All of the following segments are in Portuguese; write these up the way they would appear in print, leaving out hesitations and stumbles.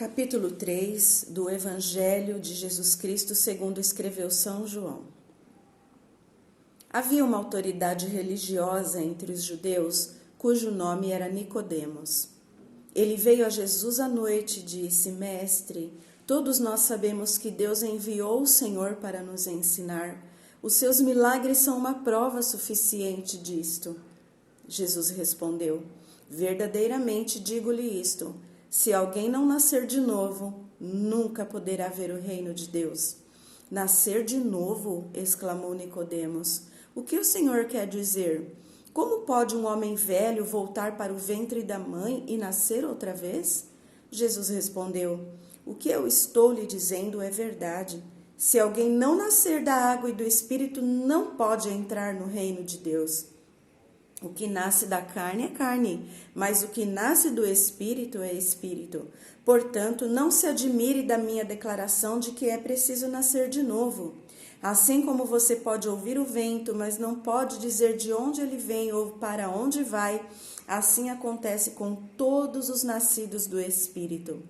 Capítulo 3 do Evangelho de Jesus Cristo segundo escreveu São João. Havia uma autoridade religiosa entre os judeus, cujo nome era Nicodemos. Ele veio a Jesus à noite e disse: Mestre, todos nós sabemos que Deus enviou o Senhor para nos ensinar. Os seus milagres são uma prova suficiente disto. Jesus respondeu: Verdadeiramente digo-lhe isto: se alguém não nascer de novo, nunca poderá ver o reino de Deus. Nascer de novo? Exclamou Nicodemos. O que o Senhor quer dizer? Como pode um homem velho voltar para o ventre da mãe e nascer outra vez? Jesus respondeu: O que eu estou lhe dizendo é verdade. Se alguém não nascer da água e do Espírito, não pode entrar no reino de Deus. O que nasce da carne é carne, mas o que nasce do Espírito é Espírito. Portanto, não se admire da minha declaração de que é preciso nascer de novo. Assim como você pode ouvir o vento, mas não pode dizer de onde ele vem ou para onde vai, assim acontece com todos os nascidos do Espírito.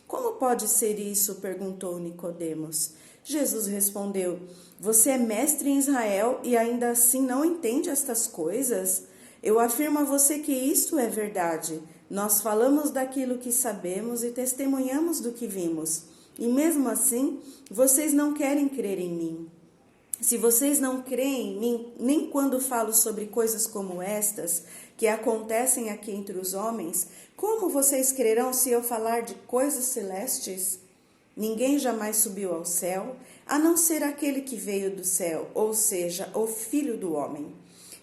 Como pode ser isso? Perguntou Nicodemos. Jesus respondeu: Você é mestre em Israel e ainda assim não entende estas coisas? Eu afirmo a você que isto é verdade. Nós falamos daquilo que sabemos e testemunhamos do que vimos. E mesmo assim, vocês não querem crer em mim. Se vocês não creem em mim, nem quando falo sobre coisas como estas, que acontecem aqui entre os homens, como vocês crerão se eu falar de coisas celestes? Ninguém jamais subiu ao céu, a não ser aquele que veio do céu, ou seja, o Filho do Homem.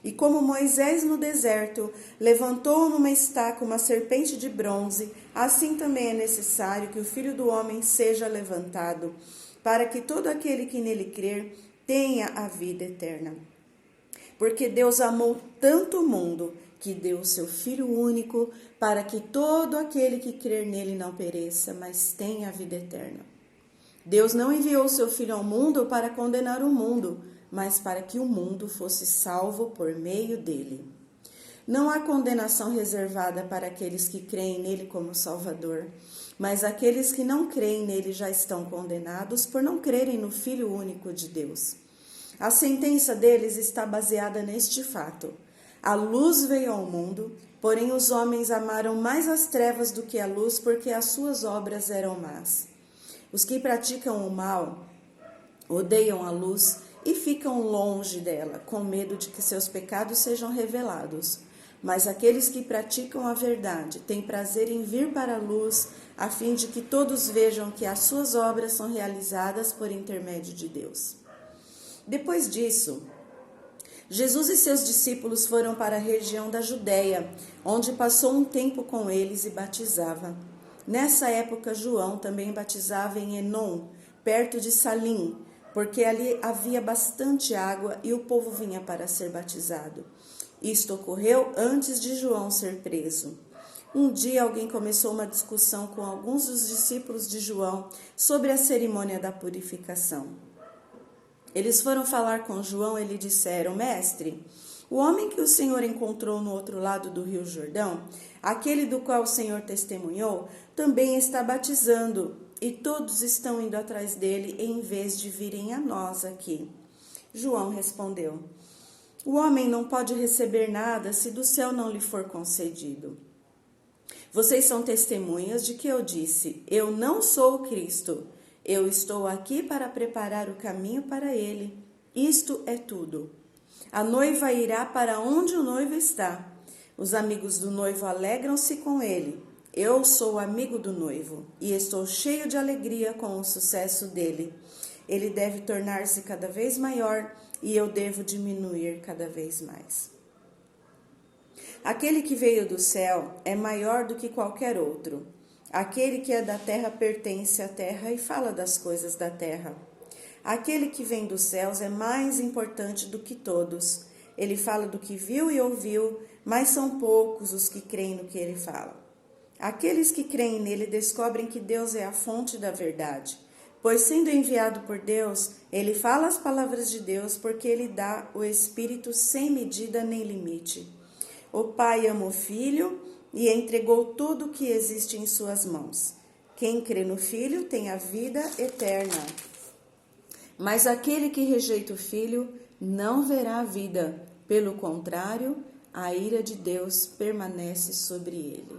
E como Moisés no deserto levantou numa estaca uma serpente de bronze, assim também é necessário que o Filho do Homem seja levantado, para que todo aquele que nele crer tenha a vida eterna. Porque Deus amou tanto o mundo que deu o seu Filho único, para que todo aquele que crer nele não pereça, mas tenha a vida eterna. Deus não enviou o seu Filho ao mundo para condenar o mundo, mas para que o mundo fosse salvo por meio dele. Não há condenação reservada para aqueles que creem nele como Salvador, mas aqueles que não creem nele já estão condenados por não crerem no Filho único de Deus. A sentença deles está baseada neste fato: a luz veio ao mundo, porém os homens amaram mais as trevas do que a luz, porque as suas obras eram más. Os que praticam o mal odeiam a luz e ficam longe dela, com medo de que seus pecados sejam revelados. Mas aqueles que praticam a verdade têm prazer em vir para a luz, a fim de que todos vejam que as suas obras são realizadas por intermédio de Deus. Depois disso, Jesus e seus discípulos foram para a região da Judéia, onde passou um tempo com eles e batizava. Nessa época, João também batizava em Enom, perto de Salim, porque ali havia bastante água e o povo vinha para ser batizado. Isto ocorreu antes de João ser preso. Um dia alguém começou uma discussão com alguns dos discípulos de João sobre a cerimônia da purificação. Eles foram falar com João e lhe disseram: Mestre, o homem que o Senhor encontrou no outro lado do rio Jordão, aquele do qual o Senhor testemunhou, também está batizando, e todos estão indo atrás dele em vez de virem a nós aqui. João respondeu: O homem não pode receber nada se do céu não lhe for concedido. Vocês são testemunhas de que eu disse: Eu não sou o Cristo. Eu estou aqui para preparar o caminho para ele. Isto é tudo. A noiva irá para onde o noivo está. Os amigos do noivo alegram-se com ele. Eu sou amigo do noivo e estou cheio de alegria com o sucesso dele. Ele deve tornar-se cada vez maior e eu devo diminuir cada vez mais. Aquele que veio do céu é maior do que qualquer outro. Aquele que é da terra pertence à terra e fala das coisas da terra. Aquele que vem dos céus é mais importante do que todos. Ele fala do que viu e ouviu, mas são poucos os que creem no que ele fala. Aqueles que creem nele descobrem que Deus é a fonte da verdade, pois sendo enviado por Deus, ele fala as palavras de Deus, porque ele dá o Espírito sem medida nem limite. O Pai ama o Filho e entregou tudo o que existe em suas mãos. Quem crê no Filho tem a vida eterna. Mas aquele que rejeita o Filho não verá a vida. Pelo contrário, a ira de Deus permanece sobre ele.